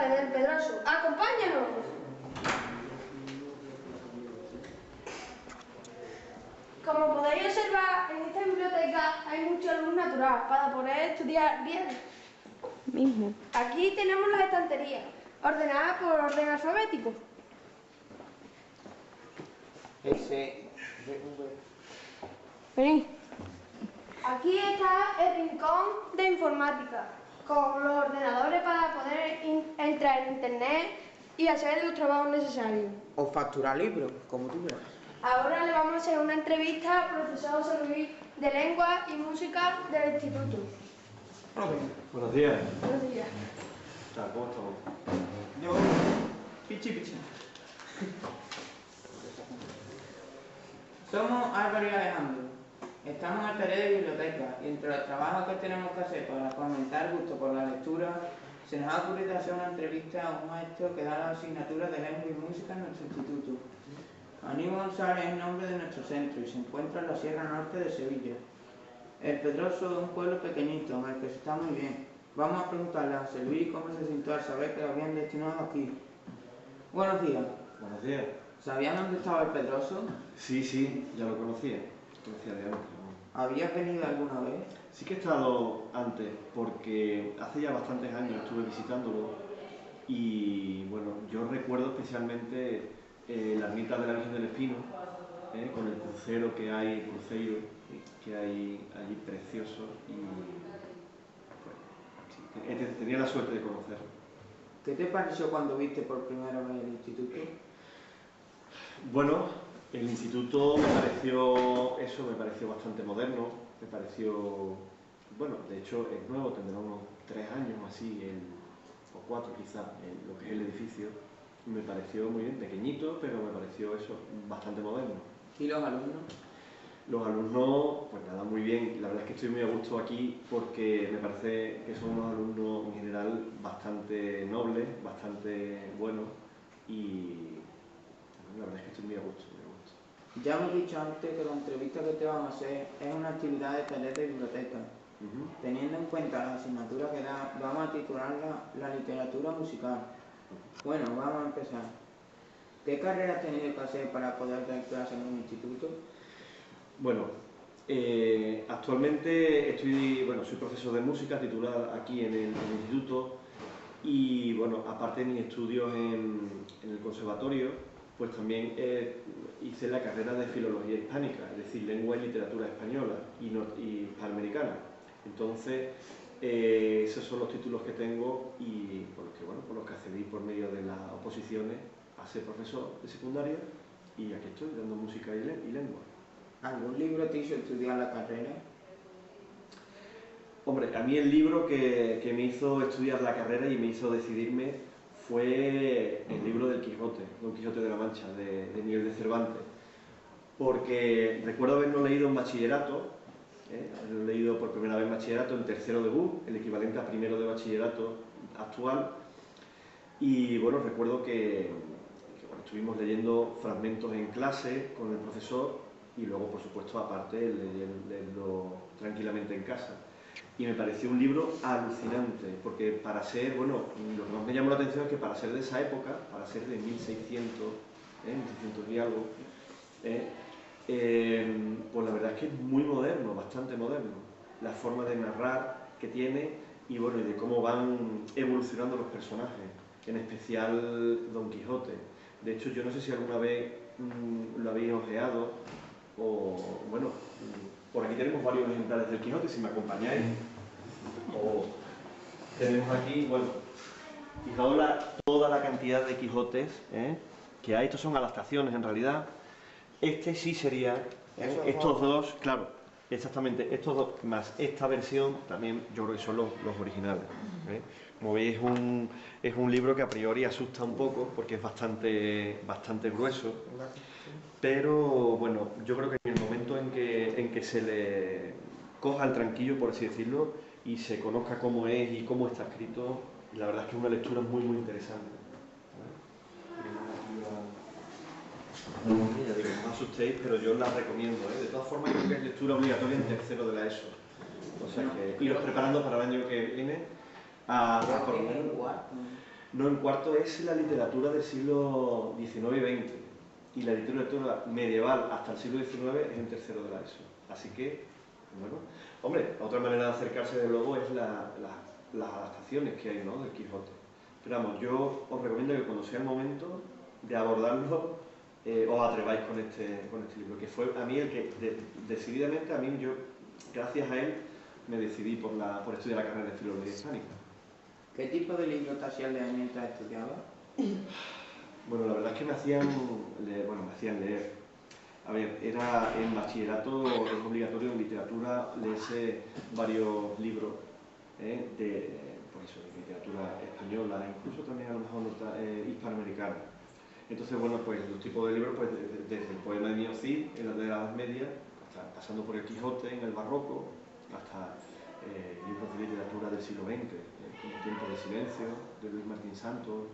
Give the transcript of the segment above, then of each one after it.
Vale, del Pedroso. ¡Acompáñanos! Como podéis observar, en esta biblioteca hay mucha luz natural para poder estudiar bien. Aquí tenemos las estanterías, ordenadas por orden alfabético. Vení. Aquí está el rincón de informática, con los ordenadores para poder entrar en internet y hacer los trabajos necesarios. O facturar libros, como tú veas. Ahora le vamos a hacer una entrevista al profesor José Luis de Lengua y Música del Instituto. Buenos días. Buenos días. ¿Cómo estamos? Yo, pichi. Somos Álvaro y Alejandro. Estamos en el taller de biblioteca y entre los trabajos que tenemos que hacer para fomentar el gusto por la lectura, se nos ha ocurrido hacer una entrevista a un maestro que da las asignaturas de lengua y música en nuestro instituto. Aníbal González es el nombre de nuestro centro y se encuentra en la Sierra Norte de Sevilla. El Pedroso es un pueblo pequeñito en el que se está muy bien. Vamos a preguntarle a José Luis cómo se sintió al saber que lo habían destinado aquí. Buenos días. Buenos días. ¿Sabían dónde estaba el Pedroso? Sí, ya lo conocía. Conocía de antes. ¿Habías venido alguna vez? Sí que he estado antes, porque hace ya bastantes años estuve visitándolo y bueno, yo recuerdo especialmente la ermita de la Virgen del Espino, con el crucero que hay, cruceiro que hay allí precioso y bueno, sí, tenía la suerte de conocerlo. ¿Qué te pareció cuando viste por primera vez el instituto? Bueno, el instituto me pareció bastante moderno, me pareció, bueno, de hecho es nuevo, tendrá unos 3 años o así, o 4 quizás, lo que es el edificio. Me pareció muy bien, pequeñito, pero me pareció eso, bastante moderno. ¿Y los alumnos? Los alumnos, pues nada, muy bien. La verdad es que estoy muy a gusto aquí porque me parece que son unos alumnos en general bastante nobles, bastante buenos y la verdad es que estoy muy a gusto, muy a gusto. Ya hemos dicho antes que la entrevista que te vamos a hacer es una actividad de taller de biblioteca. Teniendo en cuenta la asignatura que da, vamos a titularla la literatura musical. Bueno, vamos a empezar. ¿Qué carrera has tenido que hacer para poder dar clases en un instituto? Bueno, actualmente soy profesor de música titular aquí en el instituto y bueno, aparte de mis estudios en el conservatorio, pues también hice la carrera de filología hispánica, es decir, lengua y literatura española y hispanoamericana. Entonces, esos son los títulos que tengo y por los que accedí por medio de las oposiciones a ser profesor de secundaria y aquí estoy dando música y lengua. ¿Algún libro te hizo estudiar la carrera? Hombre, a mí el libro que me hizo estudiar la carrera y me hizo decidirme fue el libro del Quijote, Don Quijote de la Mancha, de Miguel de Cervantes, porque recuerdo haberlo leído en bachillerato, haberlo leído por primera vez en bachillerato, en tercero de BUP, el equivalente a primero de bachillerato actual, y bueno, recuerdo que estuvimos leyendo fragmentos en clase con el profesor y luego, por supuesto, aparte, leerlo tranquilamente en casa. Y me pareció un libro alucinante, porque para ser, lo que más me llamó la atención es que para ser de esa época, para ser de 1600, 1600 y algo, pues la verdad es que es muy moderno, bastante moderno, la forma de narrar que tiene y de cómo van evolucionando los personajes, en especial Don Quijote. De hecho, yo no sé si alguna vez lo habéis ojeado, por aquí tenemos varios ejemplares del Quijote, si me acompañáis. O tenemos aquí, fijaos toda la cantidad de Quijotes que hay. Estos son adaptaciones en realidad. Este sí sería, estos dos, claro, exactamente, estos dos más esta versión también yo creo que son los originales. Como veis es un libro que a priori asusta un poco porque es bastante grueso, pero bueno, yo creo que en el momento en que se le coja el tranquillo, por así decirlo, y se conozca cómo es y cómo está escrito, la verdad es que es una lectura muy interesante. No os asustéis, pero yo la recomiendo, De todas formas, creo que es lectura obligatoria en tercero de la ESO. O sea que iros preparando para el año que viene a por lo menos. No, en cuarto es la literatura del siglo XIX y XX. Y la literatura medieval hasta el siglo XIX es en tercero de la ESO. Así que, bueno, hombre, otra manera de acercarse de luego es las adaptaciones que hay, ¿no?, del Quijote. Pero vamos, yo os recomiendo que cuando sea el momento de abordarlo, os atreváis con este libro, que fue a mí el que, decididamente, a mí yo, gracias a él, me decidí por estudiar la carrera de Filología Hispánica. ¿Qué tipo de libro te hacían leer mientras estudiabas? Bueno, la verdad es que me hacían leer. A ver, era en bachillerato, es obligatorio en literatura leerse varios libros pues eso, de literatura española, incluso también a lo mejor hispanoamericana. Entonces, bueno, pues los tipos de libros, pues desde el poema de Mio Cid, en la Edad Media, hasta pasando por el Quijote en el Barroco, hasta libros de literatura del siglo XX, como Tiempo de Silencio, de Luis Martín Santos.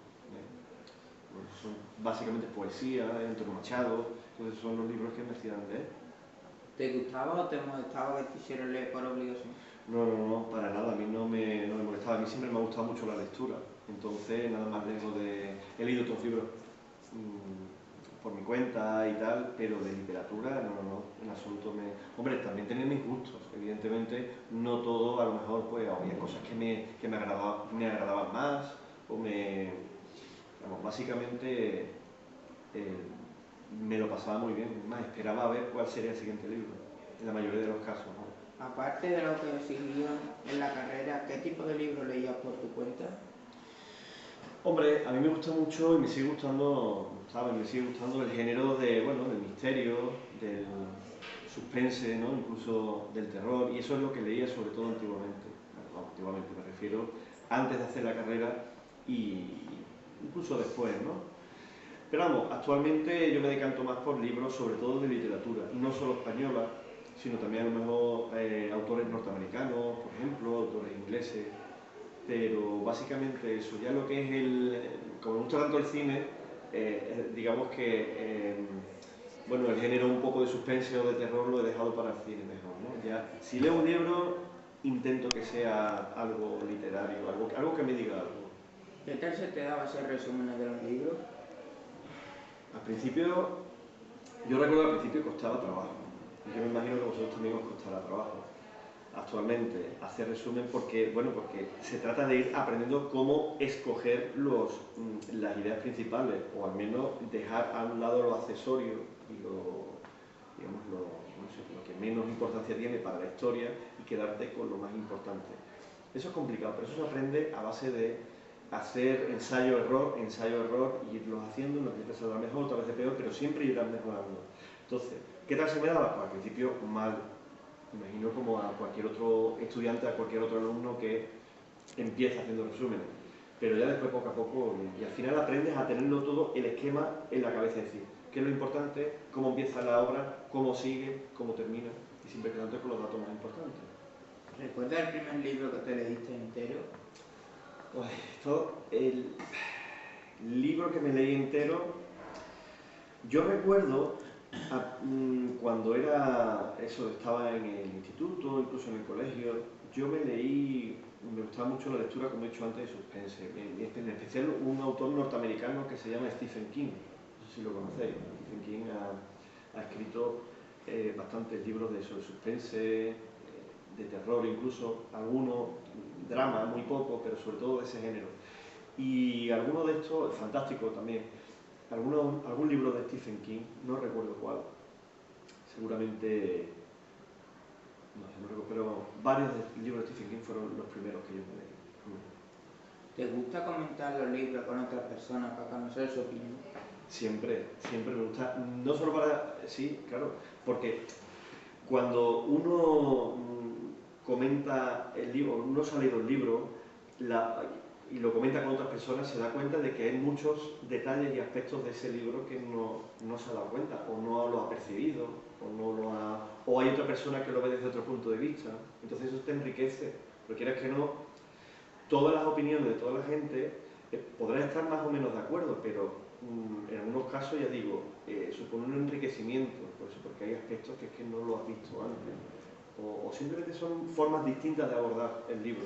Bueno, son básicamente poesía, Antonio Machado. Entonces son los libros que me hacían leer. ¿Te gustaba o te molestaba que te hicieran leer por obligación? No, para nada, a mí no me molestaba, a mí siempre me ha gustado mucho la lectura. Entonces nada más he leído otros libros por mi cuenta y tal, pero de literatura no, en absoluto me... Hombre, también tenía mis gustos, evidentemente no todo, a lo mejor pues había cosas que me agradaban más, o vamos, básicamente me lo pasaba muy bien, más esperaba a ver cuál sería el siguiente libro, en la mayoría de los casos, ¿no? Aparte de lo que seguías en la carrera, ¿qué tipo de libros leías por tu cuenta? Hombre, a mí me gusta mucho y me sigue gustando, ¿sabes? Me sigue gustando el género del misterio, del suspense, ¿no?, incluso del terror, y eso es lo que leía sobre todo antiguamente. Bueno, antiguamente me refiero antes de hacer la carrera y incluso después, ¿no? Pero vamos, actualmente yo me decanto más por libros sobre todo de literatura, no solo española, sino también a lo mejor autores norteamericanos, por ejemplo, autores ingleses. Pero básicamente eso, ya lo que es como me gusta tanto el cine, digamos que bueno, el género un poco de suspense o de terror lo he dejado para el cine mejor, ¿no? Ya, si leo un libro, intento que sea algo literario, algo que me diga algo. ¿Qué tal se te daba hacer resúmenes de los libros? Al principio, yo recuerdo que al principio costaba trabajo, y yo me imagino que a vosotros también os costará trabajo actualmente hacer resumen, porque se trata de ir aprendiendo cómo escoger las ideas principales, o al menos dejar a un lado lo accesorio y lo que menos importancia tiene para la historia y quedarte con lo más importante. Eso es complicado, pero eso se aprende a base de hacer ensayo-error, y irlos haciendo, unas veces saldrá mejor, otras veces peor, pero siempre irán mejorando. Entonces, ¿qué tal se me daba? Pues al principio mal. Me imagino como a cualquier otro estudiante, a cualquier otro alumno que empieza haciendo resúmenes. Pero ya después, poco a poco, y al final aprendes a tenerlo todo, el esquema en la cabeza, es decir, qué es lo importante, cómo empieza la obra, cómo sigue, cómo termina, y siempre quedándote con los datos más importantes. ¿Recuerdas el primer libro que te leíste entero? Pues el libro que me leí entero, yo recuerdo cuando estaba en el instituto, incluso en el colegio, yo me gustaba mucho la lectura, como he dicho antes, de suspense, en especial un autor norteamericano que se llama Stephen King, no sé si lo conocéis. Stephen King ha escrito bastantes libros de suspense, de terror incluso, algunos drama, muy poco, pero sobre todo de ese género. Y alguno de estos, fantástico también, algún libro de Stephen King, no recuerdo cuál, seguramente, no recuerdo, pero varios libros de Stephen King fueron los primeros que yo me leí. ¿Te gusta comentar los libros con otras personas para conocer su opinión? Siempre me gusta, no solo sí, claro, porque cuando uno comenta el libro, uno se ha leído el libro y lo comenta con otras personas, se da cuenta de que hay muchos detalles y aspectos de ese libro que no se ha dado cuenta, o no lo ha percibido, o hay otra persona que lo ve desde otro punto de vista. Entonces eso te enriquece, porque quieras que no, todas las opiniones de toda la gente podrás estar más o menos de acuerdo, pero en algunos casos, ya digo, supone un enriquecimiento, porque hay aspectos que no lo has visto antes, o simplemente son formas distintas de abordar el libro.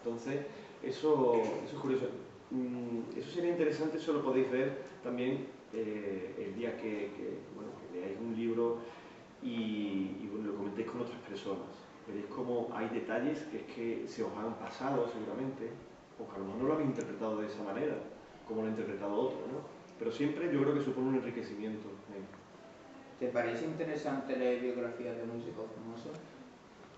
Entonces, eso es curioso. interesante, eso lo podéis ver también el día bueno, que leáis un libro y bueno, lo comentéis con otras personas. Veréis cómo hay detalles que es que se os han pasado seguramente, o que a lo mejor no lo habéis interpretado de esa manera, como lo ha interpretado otro, ¿no? Pero siempre yo creo que supone un enriquecimiento. ¿Te parece interesante leer biografías de músicos famosos?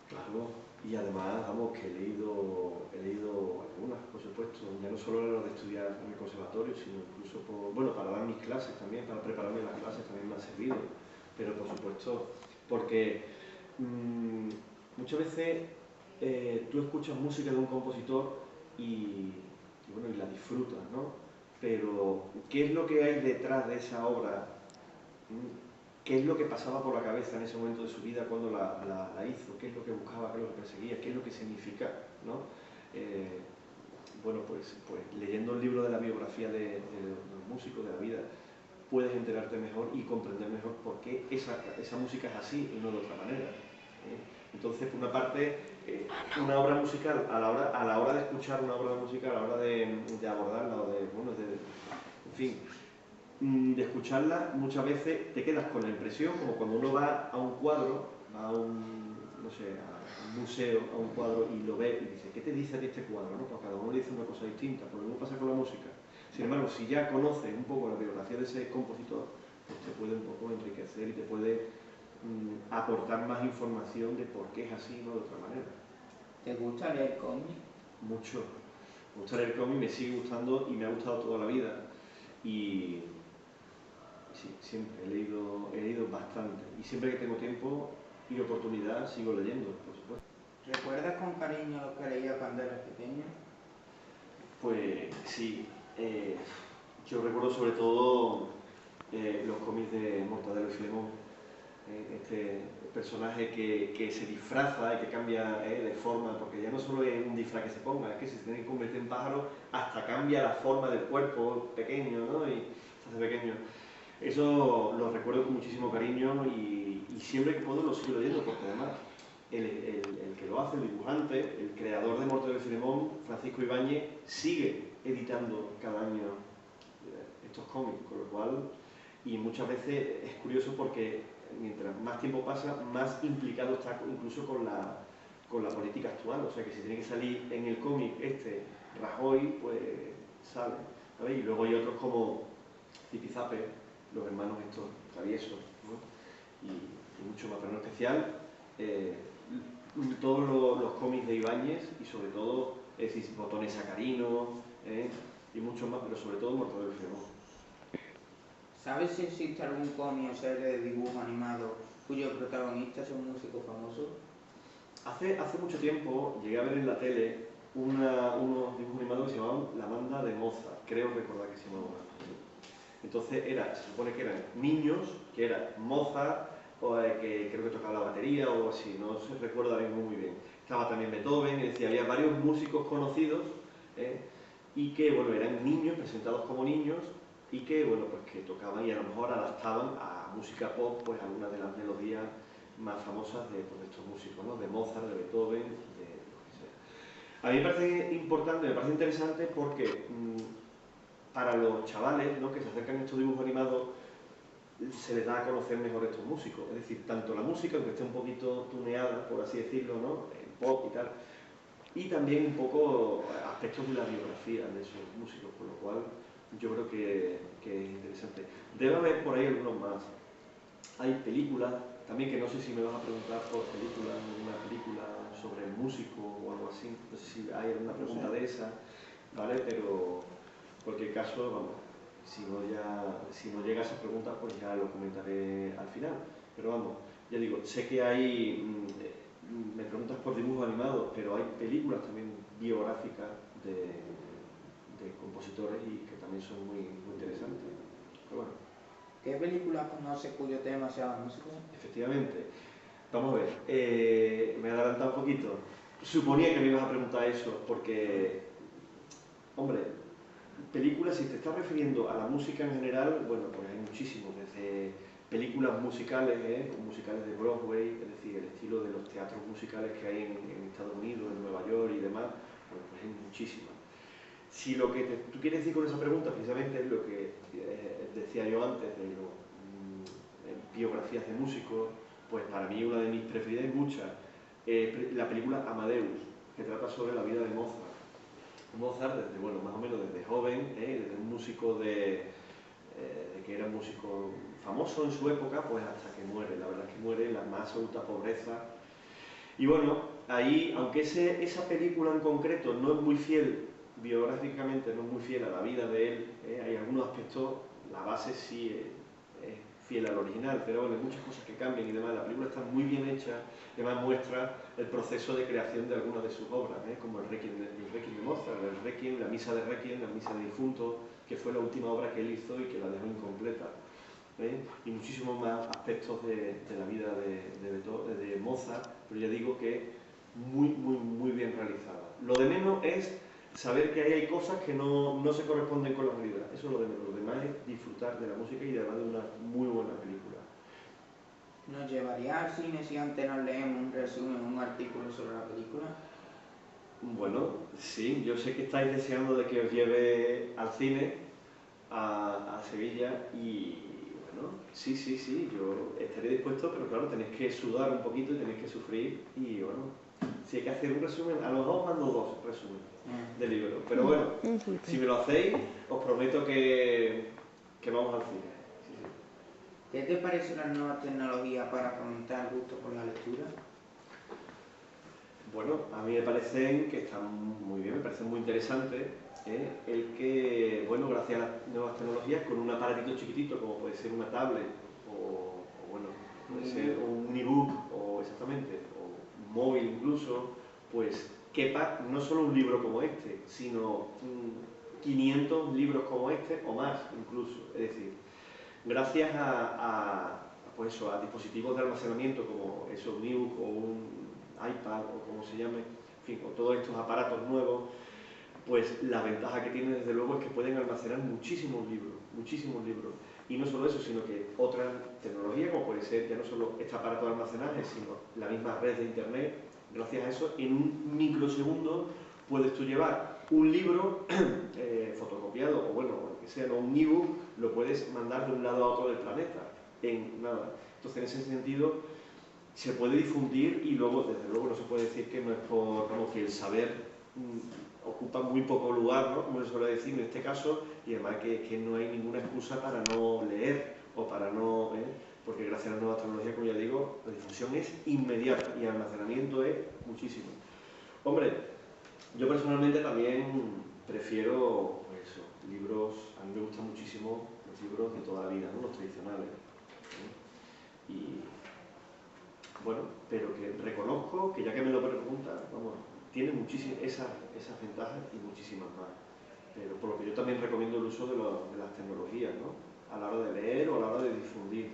Claro, y además, vamos, que he leído algunas, por supuesto, ya no solo a lo de estudiar en el conservatorio, sino incluso bueno, para dar mis clases también, para prepararme las clases también me ha servido, pero por supuesto, porque muchas veces tú escuchas música de un compositor bueno, y la disfrutas, ¿no? Pero, ¿qué es lo que hay detrás de esa obra? ¿Qué es lo que pasaba por la cabeza en ese momento de su vida cuando la hizo? ¿Qué es lo que buscaba? ¿Qué es lo que perseguía? ¿Qué es lo que significa? ¿No? Bueno, pues leyendo el libro de la biografía de los músicos de la vida, puedes enterarte mejor y comprender mejor por qué esa música es así y no de otra manera. Entonces, por una parte, una obra musical, a la hora de escuchar una obra musical, a la hora de abordarla o en fin, de escucharla, muchas veces te quedas con la impresión, como cuando uno va a un cuadro, va a no sé, a un museo, a un cuadro y lo ve y dice, ¿qué te dice de este cuadro? ¿No? Pues cada uno le dice una cosa distinta, pues lo mismo pasa con la música. Sin embargo, si ya conoces un poco la biografía de ese compositor, pues te puede un poco enriquecer y te puede aportar más información de por qué es así, no de otra manera. ¿Te gusta leer cómic? Mucho. Me gusta leer cómic, me sigue gustando y me ha gustado toda la vida. Y sí, siempre he leído bastante. Y siempre que tengo tiempo y oportunidad sigo leyendo, por supuesto. ¿Recuerdas con cariño lo que leías cuando eras pequeño? Pues sí. Yo recuerdo sobre todo los cómics de Mortadelo y Filemón. Este personaje que se disfraza y que cambia de forma, porque ya no solo es un disfraz que se ponga, es que si se tiene que convertir en pájaro, hasta cambia la forma del cuerpo pequeño, ¿no? Y se hace pequeño. Eso lo recuerdo con muchísimo cariño y siempre que puedo lo sigo leyendo, porque además el que lo hace, el dibujante, el creador de Mortadelo y Filemón, Francisco Ibáñez, sigue editando cada año estos cómics, con lo cual, y muchas veces es curioso porque mientras más tiempo pasa, más implicado está incluso con la política actual, o sea que si tiene que salir en el cómic Rajoy, pues sale, ¿sabes? Y luego hay otros como Zipizape, los hermanos estos traviesos, ¿no? y mucho más, pero en especial todos los cómics de Ibáñez y sobre todo Botones Sacarino y mucho más, pero sobre todo Mortadelo y Filemón. ¿Sabes si existe algún cómic o serie de dibujo animado cuyo protagonista es un músico famoso? Hace mucho tiempo llegué a ver en la tele unos dibujos animados que se llamaban La Banda de Mozart, creo recordar que se llamaban así. Entonces se supone que eran niños, que era Mozart, que creo que tocaba la batería o así, no se recuerda muy bien. Estaba también Beethoven, es decir, había varios músicos conocidos y que, bueno, eran niños, presentados como niños y que, bueno, pues que tocaban y a lo mejor adaptaban a música pop, pues algunas de las melodías más famosas de estos músicos, ¿no? De Mozart, de Beethoven, de lo que sea. A mí me parece importante, me parece interesante porque para los chavales, ¿no?, que se acercan a estos dibujos animados, se les da a conocer mejor estos músicos. Es decir, tanto la música, aunque esté un poquito tuneada, por así decirlo, ¿no?, el pop y tal, y también un poco aspectos de la biografía de esos músicos, por lo cual yo creo que es interesante. Debe haber por ahí algunos más. Hay películas, también que no sé si me vas a preguntar por películas, una película sobre el músico o algo así, no sé si hay alguna pregunta de esa, ¿vale? Pero en cualquier caso, vamos, si no llega a esa pregunta, pues ya lo comentaré al final. Pero vamos, ya digo, sé que hay, me preguntas por dibujos animados, pero hay películas también biográficas de compositores y que también son muy interesantes. Pero bueno. ¿Qué películas conoces cuyo tema sea la música? Efectivamente. Vamos a ver, me he adelantado un poquito. Suponía que me ibas a preguntar eso, porque, hombre, películas, si te estás refiriendo a la música en general, bueno, pues hay muchísimos, desde películas musicales, musicales de Broadway, es decir, el estilo de los teatros musicales que hay en Estados Unidos, en Nueva York y demás, bueno, pues hay muchísimas. Si lo que tú quieres decir con esa pregunta precisamente es lo que decía yo antes de biografías de músicos, pues para mí una de mis preferidas, muchas, la película Amadeus, que trata sobre la vida de Mozart. Mozart, desde, bueno, más o menos desde joven, desde un músico de que era un músico famoso en su época, pues hasta que muere. La verdad es que muere en la más absoluta pobreza. Y bueno, ahí, aunque esa película en concreto no es muy fiel, biográficamente no es muy fiel a la vida de él, hay algunos aspectos, la base sí es fiel al original, pero bueno, hay muchas cosas que cambian y demás. La película está muy bien hecha, además muestra el proceso de creación de algunas de sus obras, como el Requiem de Mozart, el Requiem, la Misa de Requiem, la Misa de Difunto, que fue la última obra que él hizo y que la dejó incompleta. Y muchísimos más aspectos de la vida de Mozart, pero ya digo que muy bien realizada. Lo de menos es saber que ahí hay cosas que no se corresponden con la realidad. Eso es lo de menos. Lo demás es disfrutar de la música y además de una muy buena película. ¿Nos llevaría al cine si antes nos leemos un resumen, un artículo sobre la película? Bueno, sí, yo sé que estáis deseando de que os lleve al cine, a Sevilla, y bueno, sí, yo estaré dispuesto, pero claro, tenéis que sudar un poquito y tenéis que sufrir, y bueno, si hay que hacer un resumen, a lo mejor mando 2 resúmenes de libro, pero bueno, si me lo hacéis, os prometo que vamos al cine. Sí. ¿Qué te parecen las nuevas tecnologías para fomentar el gusto por la lectura? Bueno, a mí me parecen que están muy bien, me parecen muy interesantes, el que, bueno, gracias a las nuevas tecnologías, con un aparatito chiquitito como puede ser una tablet o bueno, puede ser un ebook o exactamente, o un móvil incluso, pues quepa no solo un libro como este, sino 500 libros como este o más incluso. Es decir, gracias pues eso, a dispositivos de almacenamiento como eso, un ebook o un iPad o como se llame, en fin, con todos estos aparatos nuevos, pues la ventaja que tienen desde luego es que pueden almacenar muchísimos libros. Y no solo eso, sino que otra tecnología, como puede ser ya no solo este aparato de almacenaje, sino la misma red de internet, gracias a eso, en un microsegundo puedes tú llevar un libro fotocopiado, o bueno, lo que sea, no un ebook, lo puedes mandar de un lado a otro del planeta, en nada. Entonces, en ese sentido, se puede difundir y luego, desde luego, no se puede decir que no es por, como que el saber ocupa muy poco lugar, ¿no? Como se suele decir en este caso, y además que no hay ninguna excusa para no leer o para no... porque gracias a las nuevas tecnologías, como ya digo, la difusión es inmediata y el almacenamiento es muchísimo. Hombre, yo personalmente también prefiero pues eso, libros, a mí me gustan muchísimo los libros de toda la vida, ¿no? Los tradicionales. Y bueno, pero que reconozco que ya que me lo preguntan, vamos, tiene muchísimas esas ventajas y muchísimas más. Pero por lo que yo también recomiendo el uso de las tecnologías, ¿no? A la hora de leer o a la hora de difundir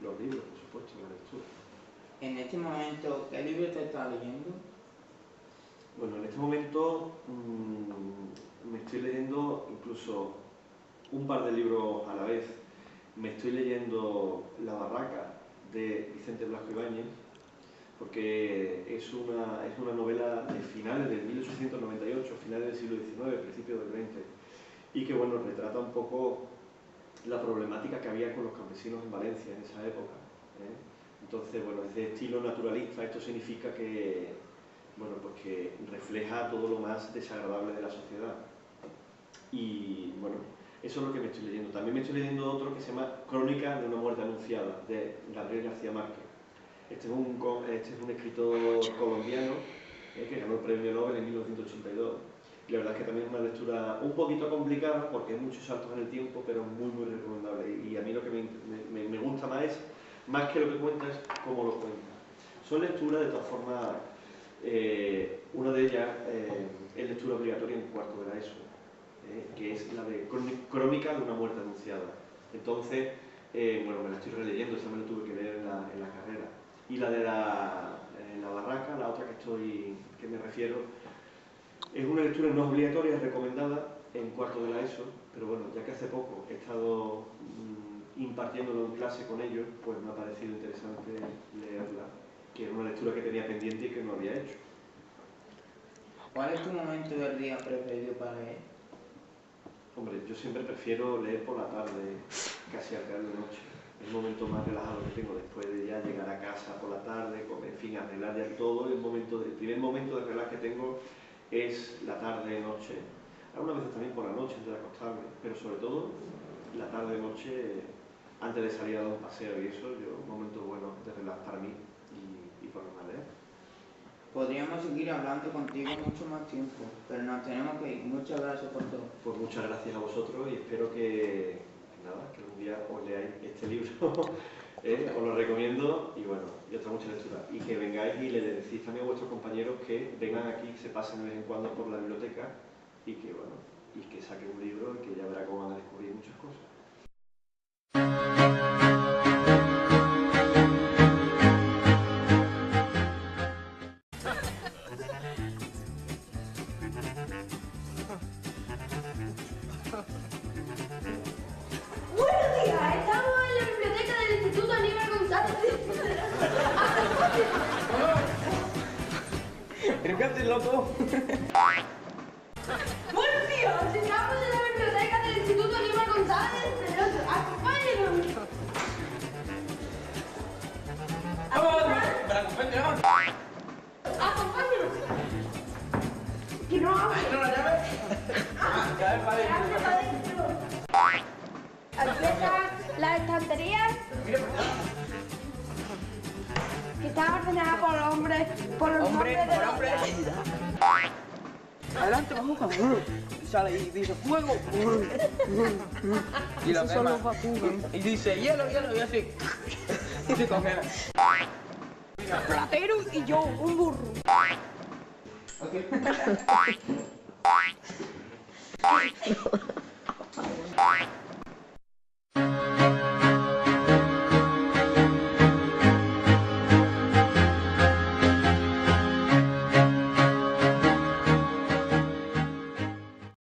los libros, por supuesto, la lectura. En este momento, ¿qué libro te estás leyendo? Bueno, en este momento me estoy leyendo incluso un par de libros a la vez. Me estoy leyendo La Barraca, de Vicente Blasco Ibáñez, porque es una novela de finales del 1898, finales del siglo XIX, principios del XX, y que bueno, retrata un poco la problemática que había con los campesinos en Valencia en esa época. Entonces, bueno, es de estilo naturalista. Esto significa que, bueno, pues que refleja todo lo más desagradable de la sociedad. Y bueno, eso es lo que me estoy leyendo. También me estoy leyendo otro que se llama Crónica de una muerte anunciada, de Gabriel García Márquez. Este es un escritor colombiano que ganó el premio Nobel en 1982. Y la verdad es que también es una lectura un poquito complicada porque hay muchos saltos en el tiempo, pero muy recomendable. Y a mí lo que me gusta más que lo que cuenta, es cómo lo cuenta. Son lecturas, de todas formas, una de ellas es lectura obligatoria en cuarto de la ESO, que es la de Crónica de una muerte anunciada. Entonces, bueno, me la estoy releyendo, esa me la tuve que leer en la carrera. Y la de la Barraca, la otra que me refiero, es una lectura no obligatoria, es recomendada en cuarto de la ESO, pero bueno, ya que hace poco he estado impartiéndolo en clase con ellos, pues me ha parecido interesante leerla, que era una lectura que tenía pendiente y que no había hecho. ¿Cuál es tu momento del día preferido para leer? Hombre, yo siempre prefiero leer por la tarde, casi al caer de noche. Es el momento más relajado que tengo después de ya llegar a casa por la tarde, comer, en fin, arreglar ya todo. El primer momento de relax que tengo es la tarde-noche. Algunas veces también por la noche antes de acostarme, pero sobre todo la tarde-noche antes de salir a dar un paseo y eso, un momento bueno de relax para mí y ponerme a leer. Podríamos seguir hablando contigo mucho más tiempo, pero nos tenemos que ir. Muchas gracias por todo. Pues muchas gracias a vosotros y espero que un día os leáis este libro. Os lo recomiendo y bueno, y otra mucha lectura. Y que vengáis y le decís también a vuestros compañeros que vengan aquí, se pasen de vez en cuando por la biblioteca y que bueno, y que saquen un libro y que ya verá cómo van a descubrir muchas cosas. Buenos días, estamos en la biblioteca del Instituto Aníbal González. ¿Pero qué haces, loco? Buenos días, estamos en la biblioteca del Instituto Aníbal González. Acompáñenos. ¡Pero acompáñanos! Acompáñenos. Que no hable. ¿No la llave? Ya es para Hable para adentro. Aquí están las estanterías que están ordenadas por hombres, por los nombres de los... Adelante, vamos. Sale y dice fuego. Y lo quema. Y dice hielo, hielo, y así. Y se congela. Platero y yo, un burro. Ok.